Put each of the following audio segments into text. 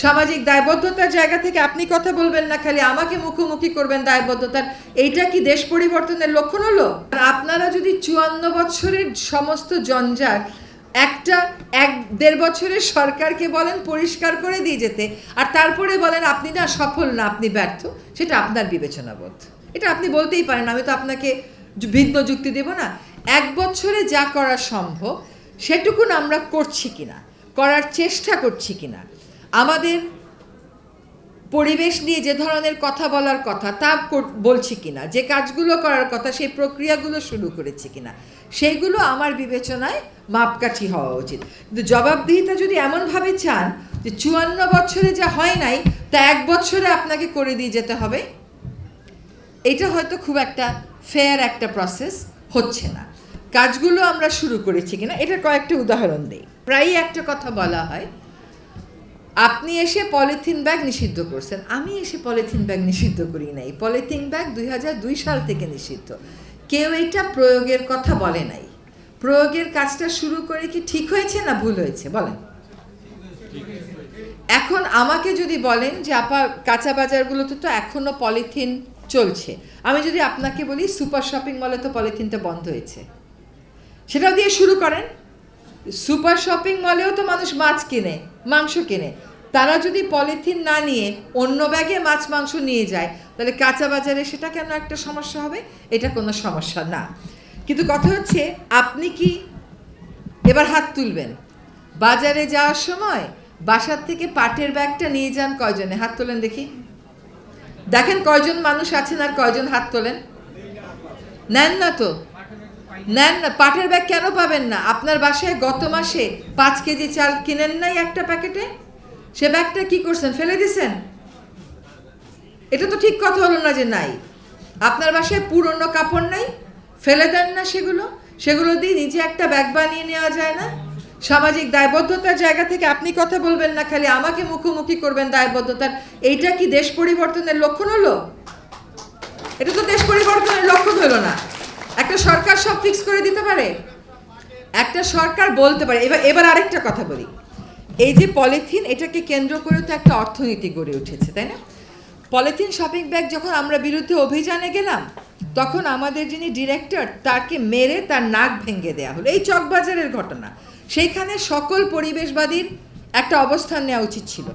সামাজিক দায়বদ্ধতার জায়গা থেকে আপনি কথা বলবেন না, খালি আমাকে মুখোমুখি করবেন দায়বদ্ধতার। এইটা কি দেশ পরিবর্তনের লক্ষণ হলো? আপনারা যদি 54 বছরের সমস্ত জঞ্জাট একটা 1-1.5 বছরের সরকারকে বলেন পরিষ্কার করে দিয়ে যেতে, আর তারপরে বলেন আপনি না সফল না, আপনি ব্যর্থ, সেটা আপনার বিবেচনাবোধ। এটা আপনি বলতেই পারেন, আমি তো আপনাকে ভিন্ন যুক্তি দেব না। 1 বছরে যা করা সম্ভব সেটুকুন আমরা করছি কিনা, করার চেষ্টা করছি কিনা, আমাদের পরিবেশ নিয়ে যে ধরনের কথা বলার কথা তা বলছি কিনা, যে কাজগুলো করার কথা সেই প্রক্রিয়াগুলো শুরু করেছি কিনা, সেইগুলো আমার বিবেচনায় মাপকাঠি হওয়া উচিত। কিন্তু জবাবদিহিতা যদি এমনভাবে চান যে 54 বছরে যা হয় নাই তা 1 বছরে আপনাকে করে দিয়ে যেতে হবে, এটা হয়তো খুব একটা ফেয়ার একটা প্রসেস হচ্ছে না। কাজগুলো আমরা শুরু করেছি কিনা এটার কয়েকটা উদাহরণ দিই। প্রায়ই একটা কথা বলা হয়, আপনি এসে পলিথিন ব্যাগ নিষিদ্ধ করছেন। আমি এসে পলিথিন ব্যাগ নিষিদ্ধ করি নাই। পলিথিন ব্যাগ 2002 সাল থেকে নিষিদ্ধ। কেউ এটা প্রয়োগের কথা বলে নাই। প্রয়োগের কাজটা শুরু করে কি ঠিক হয়েছে না ভুল হয়েছে বলেন? এখন আমাকে যদি বলেন যে আপা কাঁচা বাজারগুলোতে তো এখনো পলিথিন চলছে, আমি যদি আপনাকে বলি সুপার শপিং মলে তো পলিথিনটা বন্ধ হয়েছে, সেটাও দিয়ে শুরু করেন। সুপার শপিং মলেও তো মানুষ মাছ কিনে, মাংস কিনে, তারা যদি পলিথিন না নিয়ে অন্য ব্যাগে মাছ মাংস নিয়ে যায়, তাহলে কাঁচা বাজারে সেটা কেন একটা সমস্যা হবে? এটা কোনো সমস্যা না। কিন্তু কথা হচ্ছে, আপনি কি এবার হাত তুলবেন? বাজারে যাওয়ার সময় বাসার থেকে পাটের ব্যাগটা নিয়ে যান কয়জনে? হাত তোলেন দেখি, দেখেন কয়জন মানুষ আছেন আর কয়জন হাত তোলেন। নেন না তো, নেন না। পাটের ব্যাগ কেন পাবেন না? আপনার বাসায় গত মাসে 5 কেজি চাল কিনেন নাই একটা প্যাকেটে, সে ব্যাগটা কি করছেন? ফেলে দিছেন? এটা তো ঠিক কথা হলো না যে নাই। আপনার বাসায় পুরনো কাপড় নাই, ফেলে দেন না সেগুলো দিয়ে নিজে একটা ব্যাগ বানিয়ে নেওয়া যায় না? সামাজিক দায়বদ্ধতার জায়গা থেকে আপনি কথা বলবেন না, খালি আমাকে মুখোমুখি করবেন দায়বদ্ধতার। এইটা কি দেশ পরিবর্তনের লক্ষণ হলো? এটা তো দেশ পরিবর্তনের লক্ষণ হলো না। একটা সরকার সব ফিক্স করে দিতে পারে? একটা সরকার বলতে পারে। এবার আরেকটা কথা বলি, এই যে পলিথিন, এটাকে কেন্দ্র করে তো একটা অর্থনীতি গড়ে উঠেছে, তাই না? পলিথিন শপিং ব্যাগ যখন আমরা বিরুদ্ধে অভিযানে গেলাম, তখন আমাদের যিনি ডিরেক্টর, তাকে মেরে তার নাক ভেঙে দেওয়া হলো। এই চকবাজারের ঘটনা, সেইখানে সকল পরিবেশবাদীর একটা অবস্থান নেওয়া উচিত ছিল,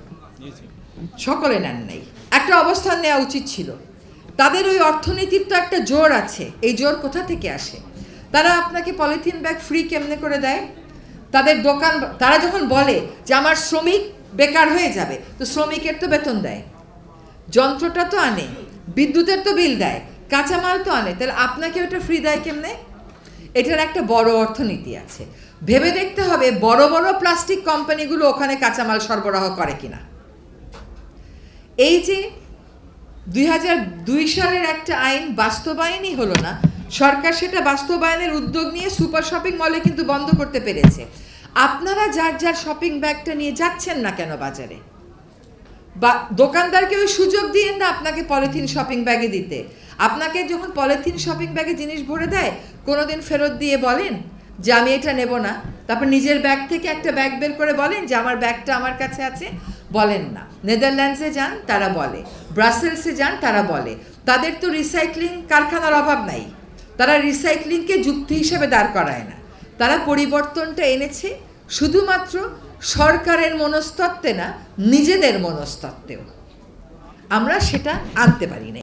সকলে নেন নাই। একটা অবস্থান নেওয়া উচিত ছিল। তাদের ওই অর্থনীতির তো একটা জোর আছে। এই জোর কোথা থেকে আসে? তারা আপনাকে পলিথিন ব্যাগ ফ্রি কেমনে করে দেয়? তাদের দোকান, তারা যখন বলে যে আমার শ্রমিক বেকার হয়ে যাবে, তো শ্রমিকের তো বেতন দেয়, যন্ত্রটা তো আনে, বিদ্যুতের তো বিল দেয়, কাঁচামাল তো আনে, তাহলে আপনাকে ওটা ফ্রি দেয় কেমনে? এটার একটা বড় অর্থনীতি আছে। ভেবে দেখতে হবে বড় বড় প্লাস্টিক কোম্পানিগুলো ওখানে কাঁচামাল সরবরাহ করে কিনা। এই যে 2002 সালের একটা আইন বাস্তবায়নই হলো না, সরকার সেটা বাস্তবায়নের উদ্যোগ নিয়ে সুপার শপিং মলে কিন্তু বন্ধ করতে পেরেছে। আপনারা যার যার শপিং ব্যাগটা নিয়ে যাচ্ছেন না কেন বাজারে? বা দোকানদারকে ওই সুযোগ দিয়েন না আপনাকে পলিথিন শপিং ব্যাগে দিতে। আপনাকে যখন পলিথিন শপিং ব্যাগে জিনিস ভরে দেয়, কোনোদিন ফেরত দিয়ে বলেন যে আমি এটা নেব না? তারপর নিজের ব্যাগ থেকে একটা ব্যাগ বের করে বলেন যে আমার ব্যাগটা আমার কাছে আছে? বলেন না। নেদারল্যান্ডসে যান, তারা বলে। ব্রাসেলসে যান, তারা বলে। তাদের তো রিসাইক্লিং কারখানার অভাব নাই, তারা রিসাইক্লিংকে যুক্তি হিসেবে দাঁড় করায় না। তারা পরিবর্তনটা এনেছে শুধুমাত্র সরকারের মনস্তত্ত্বে না, নিজেদের মনস্তত্ত্বেও। আমরা সেটা আনতে পারি না।